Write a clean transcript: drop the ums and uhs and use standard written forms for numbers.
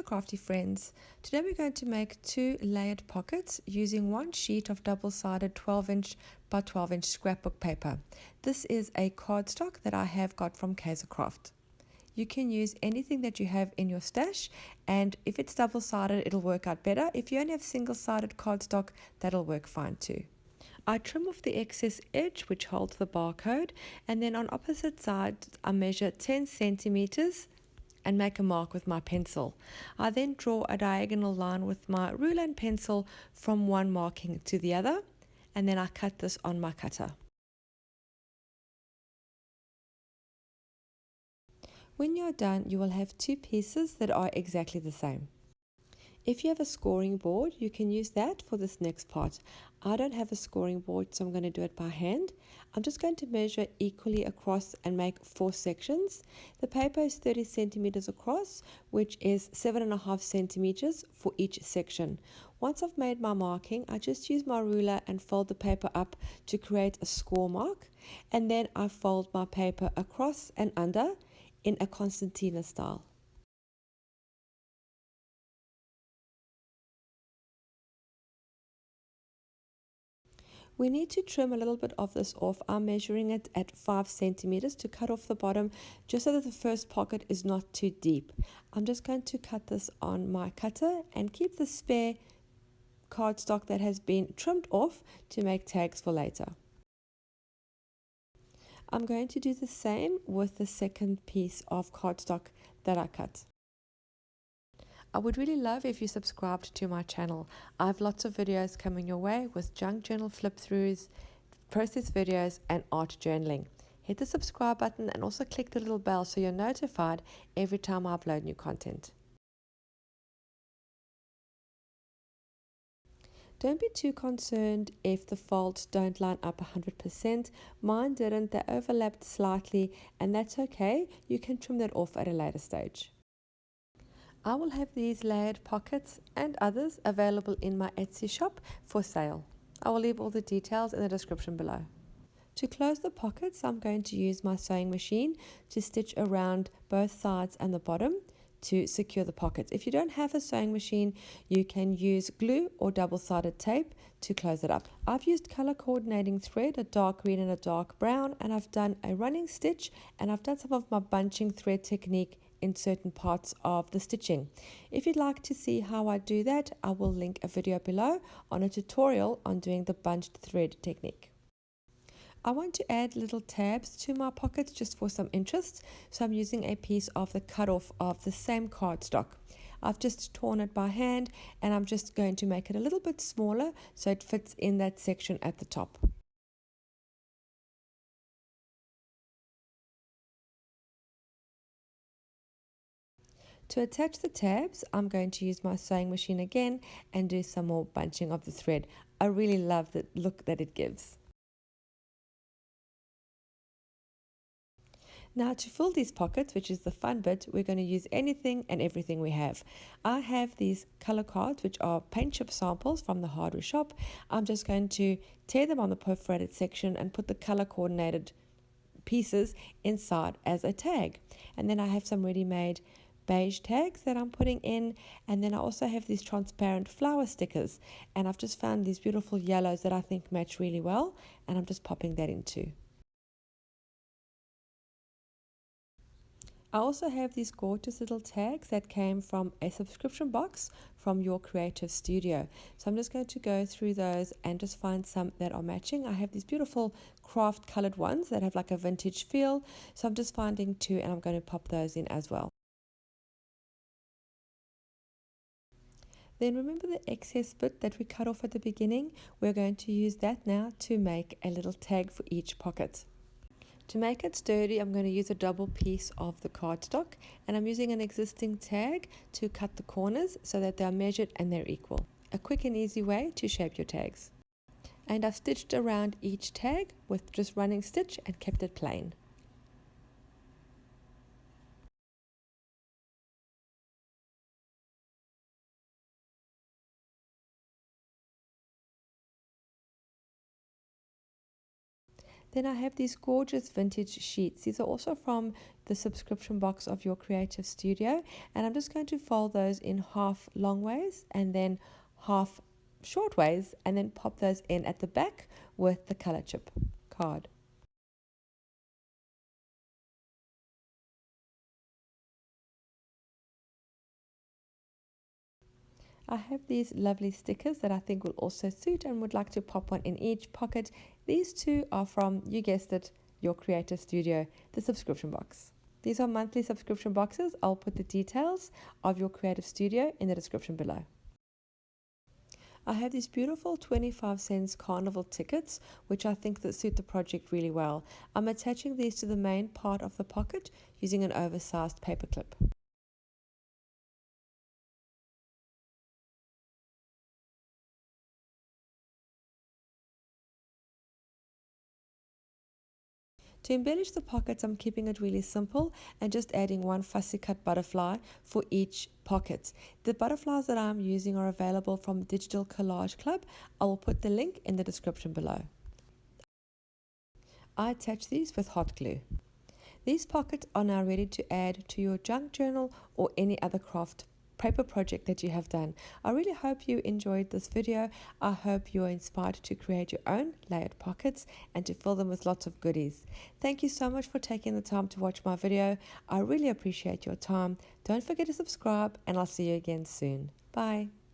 crafty friends. Today we're going to make 2 layered pockets using one sheet of double-sided 12-inch by 12-inch scrapbook paper. This is a cardstock that I have got from KaiserCraft. You can use anything that you have in your stash, and if it's double-sided it'll work out better. If you only have single-sided cardstock, that'll work fine too. I trim off the excess edge which holds the barcode, and then on opposite sides I measure 10 centimeters and make a mark with my pencil. I then draw a diagonal line with my ruler and pencil from one marking to the other, and then I cut this on my cutter. When you're done, you will have 2 pieces that are exactly the same. If you have a scoring board, you can use that for this next part. I don't have a scoring board, so I'm going to do it by hand. I'm just going to measure equally across and make 4 sections. The paper is 30 centimeters across, which is 7.5 centimeters for each section. Once I've made my marking, I just use my ruler and fold the paper up to create a score mark, and then I fold my paper across and under in a concertina style. We need to trim a little bit of this off. I'm measuring it at 5 centimeters to cut off the bottom, just so that the first pocket is not too deep. I'm just going to cut this on my cutter and keep the spare cardstock that has been trimmed off to make tags for later. I'm going to do the same with the second piece of cardstock that I cut. I would really love if you subscribed to my channel. I have lots of videos coming your way with junk journal flip-throughs, process videos, and art journaling. Hit the subscribe button and also click the little bell so you're notified every time I upload new content. Don't be too concerned if the folds don't line up 100%. Mine didn't, they overlapped slightly, and that's okay. You can trim that off at a later stage. I will have these layered pockets and others available in my Etsy shop for sale. I will leave all the details in the description below. To close the pockets, I'm going to use my sewing machine to stitch around both sides and the bottom to secure the pockets. If you don't have a sewing machine, you can use glue or double-sided tape to close it up. I've used color coordinating thread, a dark green and a dark brown, and I've done a running stitch, and I've done some of my bunching thread technique in certain parts of the stitching. If you'd like to see how I do that, I will link a video below on a tutorial on doing the bunched thread technique. I want to add little tabs to my pockets just for some interest, so I'm using a piece of the cutoff of the same cardstock. I've just torn it by hand, and I'm just going to make it a little bit smaller so it fits in that section at the top. To attach the tabs, I'm going to use my sewing machine again and do some more bunching of the thread. I really love the look that it gives. Now to fill these pockets, which is the fun bit, we're going to use anything and everything we have. I have these color cards which are paint chip samples from the hardware shop. I'm just going to tear them on the perforated section and put the color coordinated pieces inside as a tag. And then I have some ready-made beige tags that I'm putting in, and then I also have these transparent flower stickers, and I've just found these beautiful yellows that I think match really well, and I'm just popping that in too. I also have these gorgeous little tags that came from a subscription box from Your Creative Studio. So I'm just going to go through those and just find some that are matching. I have these beautiful craft colored ones that have like a vintage feel, so I'm just finding 2 and I'm going to pop those in as well. Then remember the excess bit that we cut off at the beginning? We're going to use that now to make a little tag for each pocket. To make it sturdy, I'm going to use a double piece of the cardstock, and I'm using an existing tag to cut the corners so that they're measured and they're equal. A quick and easy way to shape your tags. And I've stitched around each tag with just running stitch and kept it plain. Then I have these gorgeous vintage sheets. These are also from the subscription box of your creative studio, and I'm just going to fold those in half long ways and then half short ways, and then pop those in at the back with the color chip card. I have these lovely stickers that I think will also suit and would like to pop one in each pocket. These two are from, you guessed it, your creative studio, the subscription box. These are monthly subscription boxes. I'll put the details of your creative studio in the description below. I have these beautiful 25 cents carnival tickets, which I think that suit the project really well. I'm attaching these to the main part of the pocket using an oversized paper clip. To embellish the pockets, I'm keeping it really simple and just adding one fussy cut butterfly for each pocket. The butterflies that I'm using are available from Digital Collage Club. I will put the link in the description below. I attach these with hot glue. These pockets are now ready to add to your junk journal or any other craft paper project that you have done. I really hope you enjoyed this video. I hope you are inspired to create your own layered pockets and to fill them with lots of goodies. Thank you so much for taking the time to watch my video. I really appreciate your time. Don't forget to subscribe, and I'll see you again soon. Bye.